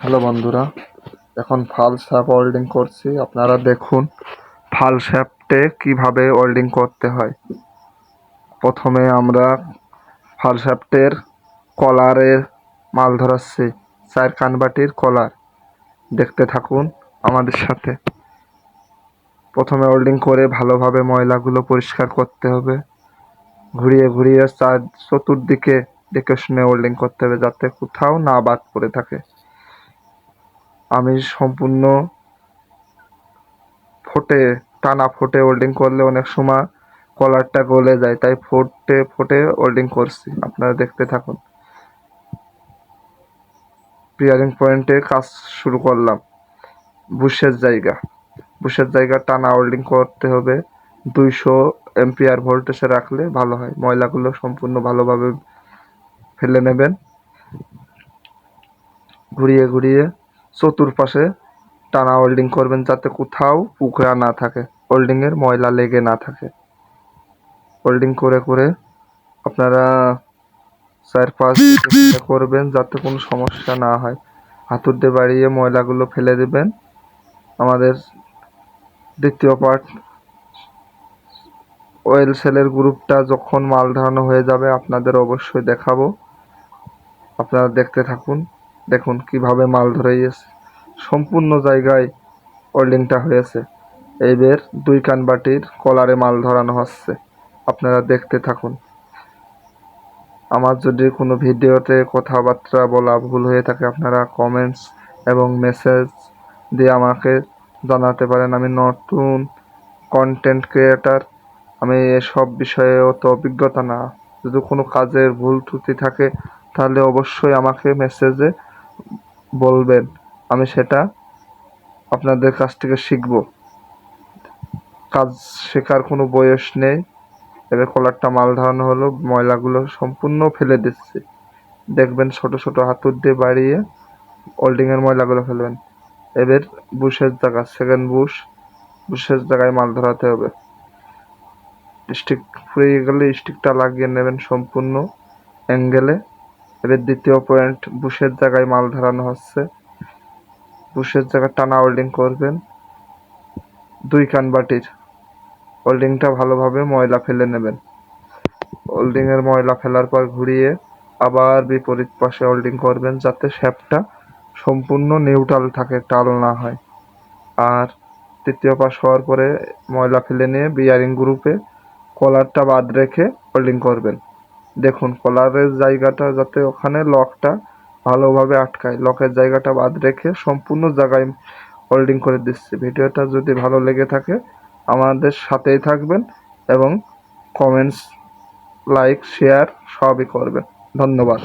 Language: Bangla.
হ্যালো বন্ধুরা, এখন ফাল শ্যাপ ওয়েল্ডিং করছি। আপনারা দেখুন ফাল শ্যাপটে কিভাবে ওয়েল্ডিং করতে হয়। প্রথমে আমরা ফাল শ্যাপটের কলারের মাল ধরাচ্ছি, 4 কানবাটির কলার। দেখতে থাকুন আমাদের সাথে। প্রথমে ওয়েল্ডিং করে ভালোভাবে ময়লাগুলো পরিষ্কার করতে হবে। ঘুরিয়ে ঘুরিয়ে চতুর্দিকে দেখে শুনে ওয়েল্ডিং করতে হবে, যাতে কোথাও না বাদ পড়ে থাকে। আমি সম্পূর্ণ টানা ফোটে ওয়েল্ডিং করলে অনেক সময় কলারটা গলে যায়, তাই ফোটে ফোটে ওয়েল্ডিং করছি। আপনারা দেখতে থাকুন। পিয়ারিং পয়েন্টে কাজ শুরু করলাম। বুশের জায়গা টানা ওয়েল্ডিং করতে হবে। 200 এম্পিয়ার ভোল্টেজে রাখলে ভালো হয়। ময়লাগুলো সম্পূর্ণ ভালোভাবে ফেলে নেবেন। ঘুরিয়ে ঘুরিয়ে চতুর্পাশে টানা ওয়েল্ডিং করবেন, যাতে কোথাও পুকরা না থাকে, ওয়েল্ডিংয়ের ময়লা লেগে না থাকে। ওয়েল্ডিং করে করে আপনারা 4-5 করবেন, যাতে কোনো সমস্যা না হয়। হাতুড় দিয়ে বাড়িয়ে ময়লাগুলো ফেলে দেবেন। আমাদের দ্বিতীয় পার্ট ওয়েল সেলের গ্রুপটা যখন মাল ধরানো হয়ে যাবে আপনাদের অবশ্যই দেখাবো। আপনারা দেখতে থাকুন। দেখুন কিভাবে মাল ধরাইয়েছে। সম্পূর্ণ জায়গায় ওয়েল্ডিংটা হয়েছে। এইবার 2 কানবাটির কলারে মাল ধরানো হচ্ছে। আপনারা দেখতে থাকুন। আমার যদি কোনো ভিডিওতে কথাবার্তা বলা ভুল হয়ে থাকে, আপনারা কমেন্টস এবং মেসেজ দিয়ে আমাকে জানাতে পারেন। আমি নতুন কন্টেন্ট ক্রিয়েটার, আমি এসব বিষয়ে অত অভিজ্ঞতা না। যদি কোনো কাজের ভুল ত্রুটি থাকে তাহলে অবশ্যই আমাকে মেসেজে বলবেন, আমি সেটা আপনাদের কাছ থেকে শিখব। কাজ শেখার কোনো বয়স নেই। এবার কলারটা মাল ধরানো হলো, ময়লাগুলো সম্পূর্ণ ফেলে দিচ্ছি। দেখবেন ছোট ছোট হাতুড় দিয়ে বাড়িয়ে ওয়েল্ডিংয়ের ময়লাগুলো ফেলবেন। এবার বুশের জায়গা, সেকেন্ড বুশের জায়গায় মাল ধরাতে হবে। স্টিক ফুরিয়ে গেলে স্টিকটা লাগিয়ে নেবেন সম্পূর্ণ অ্যাঙ্গেলে। এবার দ্বিতীয় পয়েন্ট, বুশের জায়গায় মাল ধরানো হচ্ছে। বুশের জায়গায় টানা ওয়েল্ডিং করবেন। 2 কানবাটির ওয়েল্ডিংটা ভালোভাবে ময়লা ফেলে নেবেন। ওয়েল্ডিংয়ের ময়লা ফেলার পর ঘুরিয়ে আবার বিপরীত পাশে ওয়েল্ডিং করবেন, যাতে শ্যাপটা সম্পূর্ণ নিউট্রাল থাকে, টাল না হয়। আর তৃতীয় পাশ হওয়ার পরে ময়লা ফেলে নিয়ে বিয়ারিং গ্রুপে কলারটা বাদ রেখে ওয়েল্ডিং করবেন। দেখুন কলারের জায়গাটা যাতে ওখানে লকটা ভালোভাবে আটকায়, লকের জায়গাটা বাদ রেখে সম্পূর্ণ জায়গায় ওয়েল্ডিং করে দিচ্ছি। ভিডিওটা যদি ভালো লেগে থাকে আমাদের সাথেই থাকবেন এবং কমেন্টস, লাইক, শেয়ার সবই করবেন। ধন্যবাদ।